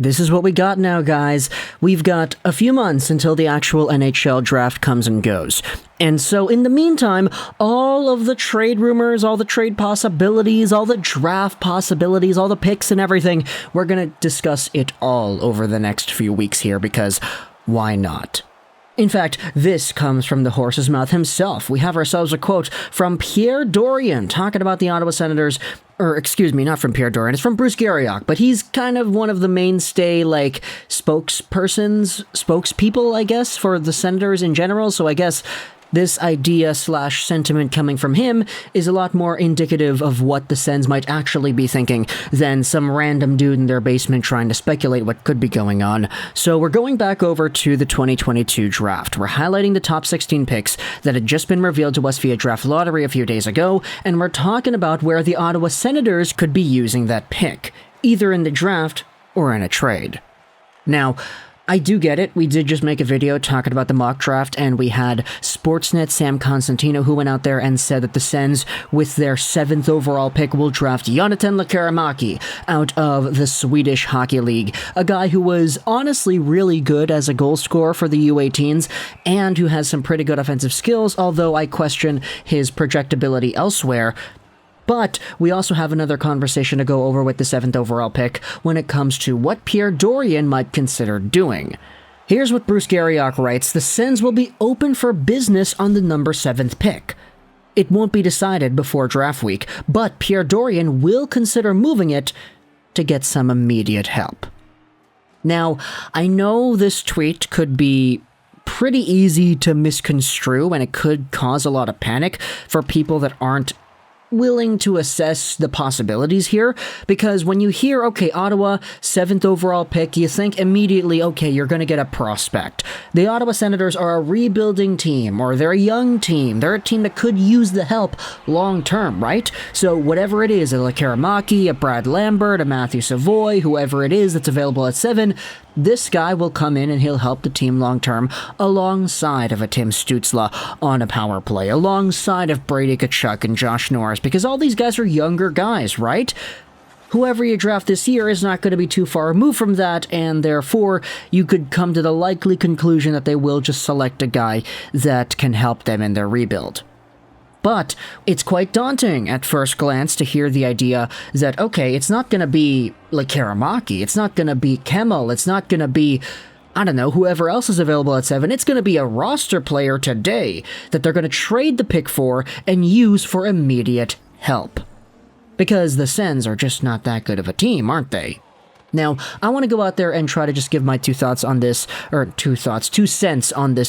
this is what we got now, guys. We've got a few months until the actual NHL draft comes and goes. And so in the meantime, all of the trade rumors, all the trade possibilities, all the draft possibilities, all the picks and everything, we're going to discuss it all over the next few weeks here because why not? In fact, this comes from the horse's mouth himself. We have ourselves a quote from Pierre Dorion talking about the Ottawa Senators, or excuse me, not from Pierre Dorion, it's from Bruce Garrioch, but he's kind of one of the mainstay, spokespeople, I guess, for the Senators in general, so I guess this idea/sentiment coming from him is a lot more indicative of what the Sens might actually be thinking than some random dude in their basement trying to speculate what could be going on. So we're going back over to the 2022 draft. We're highlighting the top 16 picks that had just been revealed to us via draft lottery a few days ago, and we're talking about where the Ottawa Senators could be using that pick, either in the draft or in a trade. Now, I do get it. We did just make a video talking about the mock draft, and we had Sportsnet Sam Constantino who went out there and said that the Sens, with their 7th overall pick, will draft Jonathan Lekkerimäki out of the Swedish Hockey League, a guy who was honestly really good as a goal scorer for the U18s and who has some pretty good offensive skills, although I question his projectability elsewhere. But we also have another conversation to go over with the 7th overall pick when it comes to what Pierre Dorion might consider doing. Here's what Bruce Garrioch writes: the Sens will be open for business on the number 7th pick. It won't be decided before draft week, but Pierre Dorion will consider moving it to get some immediate help. Now, I know this tweet could be pretty easy to misconstrue, and it could cause a lot of panic for people that aren't willing to assess the possibilities here, because when you hear, okay, Ottawa, 7th overall pick, you think immediately, okay, you're going to get a prospect. The Ottawa Senators are a rebuilding team, or they're a young team. They're a team that could use the help long term, right? So whatever it is, a Lekkerimäki, a Brad Lambert, a Matthew Savoie, whoever it is that's available at 7, this guy will come in and he'll help the team long term alongside of a Tim Stützle on a power play, alongside of Brady Tkachuk and Josh Norris, because all these guys are younger guys, right? Whoever you draft this year is not going to be too far removed from that, and therefore you could come to the likely conclusion that they will just select a guy that can help them in their rebuild. But it's quite daunting at first glance to hear the idea that, okay, it's not going to be Lekkerimäki, it's not going to be Kemell, it's not going to be, I don't know, whoever else is available at 7, it's going to be a roster player today that they're going to trade the pick for and use for immediate help. Because the Sens are just not that good of a team, aren't they? Now, I want to go out there and try to just give my two cents on this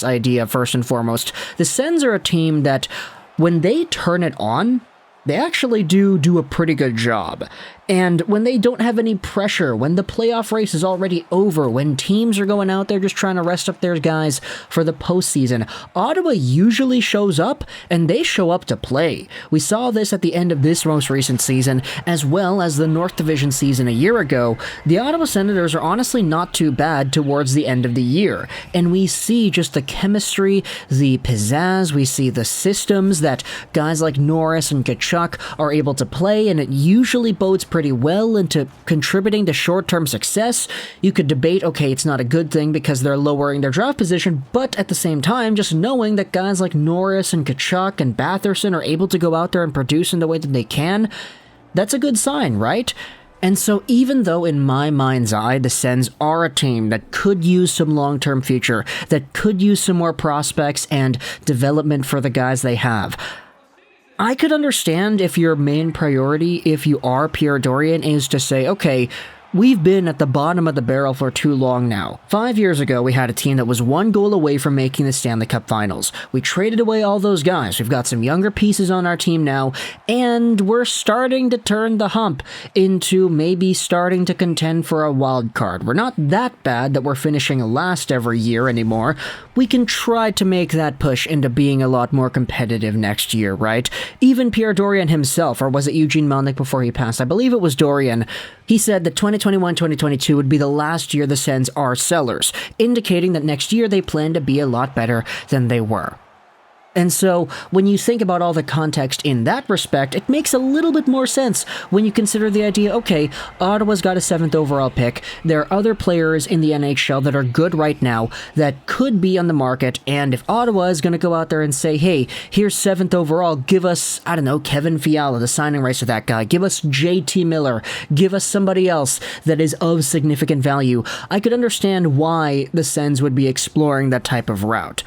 idea first and foremost. The Sens are a team that, when they turn it on, they actually do a pretty good job. And when they don't have any pressure, when the playoff race is already over, when teams are going out there just trying to rest up their guys for the postseason, Ottawa usually shows up, and they show up to play. We saw this at the end of this most recent season, as well as the North Division season a year ago. The Ottawa Senators are honestly not too bad towards the end of the year, and we see just the chemistry, the pizzazz, we see the systems that guys like Norris and Tkachuk are able to play, and it usually bodes pretty well into contributing to short-term success. You could debate, okay, it's not a good thing because they're lowering their draft position, but at the same time, just knowing that guys like Norris and Tkachuk and Batherson are able to go out there and produce in the way that they can, that's a good sign, right? And so even though in my mind's eye, the Sens are a team that could use some long-term future, that could use some more prospects and development for the guys they have, I could understand if your main priority, if you are Pierre Dorion, is to say, okay, we've been at the bottom of the barrel for too long now. 5 years ago, we had a team that was 1 goal away from making the Stanley Cup Finals. We traded away all those guys. We've got some younger pieces on our team now, and we're starting to turn the hump into maybe starting to contend for a wild card. We're not that bad that we're finishing last every year anymore. We can try to make that push into being a lot more competitive next year, right? Even Pierre Dorion himself, or was it Eugene Melnyk before he passed? I believe it was Dorion. He said that 2021-2022 would be the last year the Sens are sellers, indicating that next year they plan to be a lot better than they were. And so, when you think about all the context in that respect, it makes a little bit more sense when you consider the idea, okay, Ottawa's got a 7th overall pick, there are other players in the NHL that are good right now that could be on the market, and if Ottawa is going to go out there and say, hey, here's 7th overall, give us, I don't know, Kevin Fiala, the signing rights to that guy, give us JT Miller, give us somebody else that is of significant value, I could understand why the Sens would be exploring that type of route.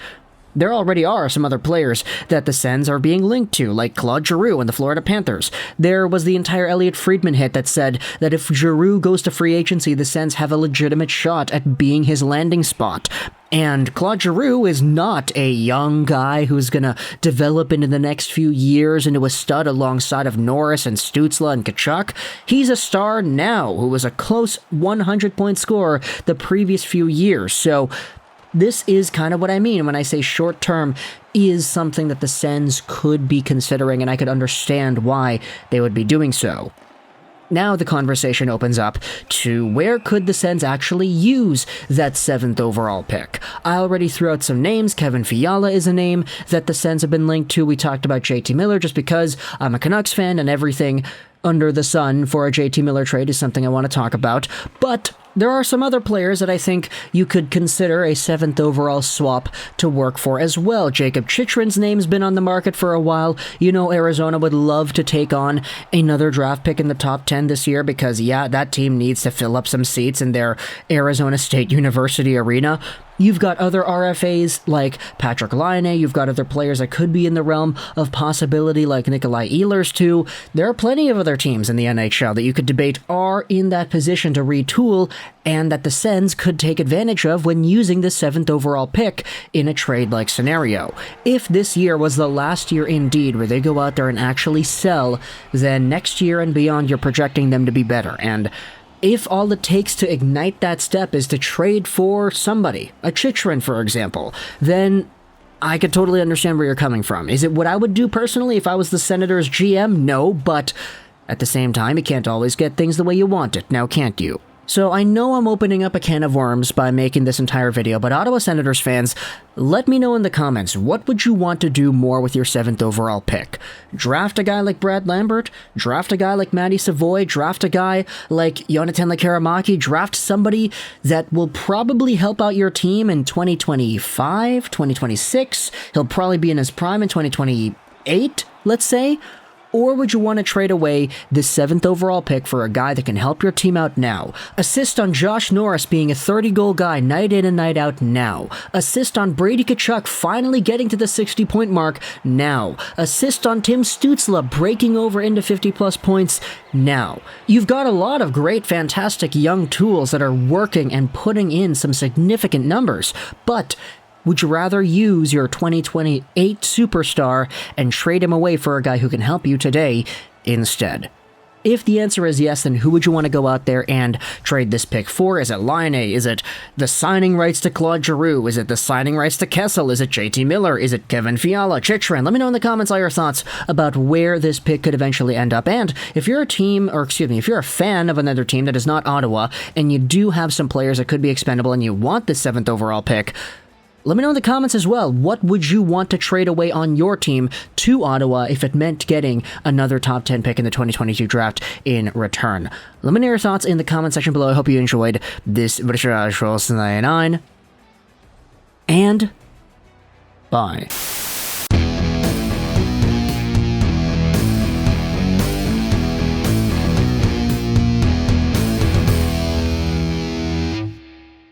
There already are some other players that the Sens are being linked to, like Claude Giroux and the Florida Panthers. There was the entire Elliot Friedman hit that said that if Giroux goes to free agency, the Sens have a legitimate shot at being his landing spot. And Claude Giroux is not a young guy who's going to develop into the next few years into a stud alongside of Norris and Stützle and Tkachuk. He's a star now who was a close 100-point scorer the previous few years. So this is kind of what I mean when I say short-term is something that the Sens could be considering, and I could understand why they would be doing so. Now the conversation opens up to where could the Sens actually use that 7th overall pick. I already threw out some names. Kevin Fiala is a name that the Sens have been linked to. We talked about JT Miller just because I'm a Canucks fan and everything under the sun for a JT Miller trade is something I want to talk about. But there are some other players that I think you could consider a 7th overall swap to work for as well. Jacob Chychrun's name's been on the market for a while. You know Arizona would love to take on another draft pick in the top 10 this year because, yeah, that team needs to fill up some seats in their Arizona State University arena. You've got other RFAs like Patrick Laine. You've got other players that could be in the realm of possibility like Nikolai Ehlers too. There are plenty of other teams in the NHL that you could debate are in that position to retool and that the Sens could take advantage of when using the 7th overall pick in a trade-like scenario. If this year was the last year indeed where they go out there and actually sell, then next year and beyond you're projecting them to be better. And if all it takes to ignite that step is to trade for somebody, a Chychrun for example, then I could totally understand where you're coming from. Is it what I would do personally if I was the Senators GM? No, but at the same time, you can't always get things the way you want it, now can't you? So I know I'm opening up a can of worms by making this entire video, but Ottawa Senators fans, let me know in the comments, what would you want to do more with your 7th overall pick? Draft a guy like Brad Lambert? Draft a guy like Matty Savoie? Draft a guy like Jonathan Lekkerimäki? Draft somebody that will probably help out your team in 2025, 2026? He'll probably be in his prime in 2028, let's say? Or would you want to trade away this 7th overall pick for a guy that can help your team out now? Assist on Josh Norris being a 30-goal guy night in and night out now. Assist on Brady Tkachuk finally getting to the 60-point mark now. Assist on Tim Stützle breaking over into 50-plus points now. You've got a lot of great, fantastic young tools that are working and putting in some significant numbers, but would you rather use your 2028 superstar and trade him away for a guy who can help you today instead? If the answer is yes, then who would you want to go out there and trade this pick for? Is it Laine? Is it the signing rights to Claude Giroux? Is it the signing rights to Kessel? Is it JT Miller? Is it Kevin Fiala? Chychrun? Let me know in the comments all your thoughts about where this pick could eventually end up. And if you're if you're a fan of another team that is not Ottawa, and you do have some players that could be expendable and you want the 7th overall pick, let me know in the comments as well, what would you want to trade away on your team to Ottawa if it meant getting another top 10 pick in the 2022 draft in return? Let me know your thoughts in the comment section below. I hope you enjoyed this video, and bye.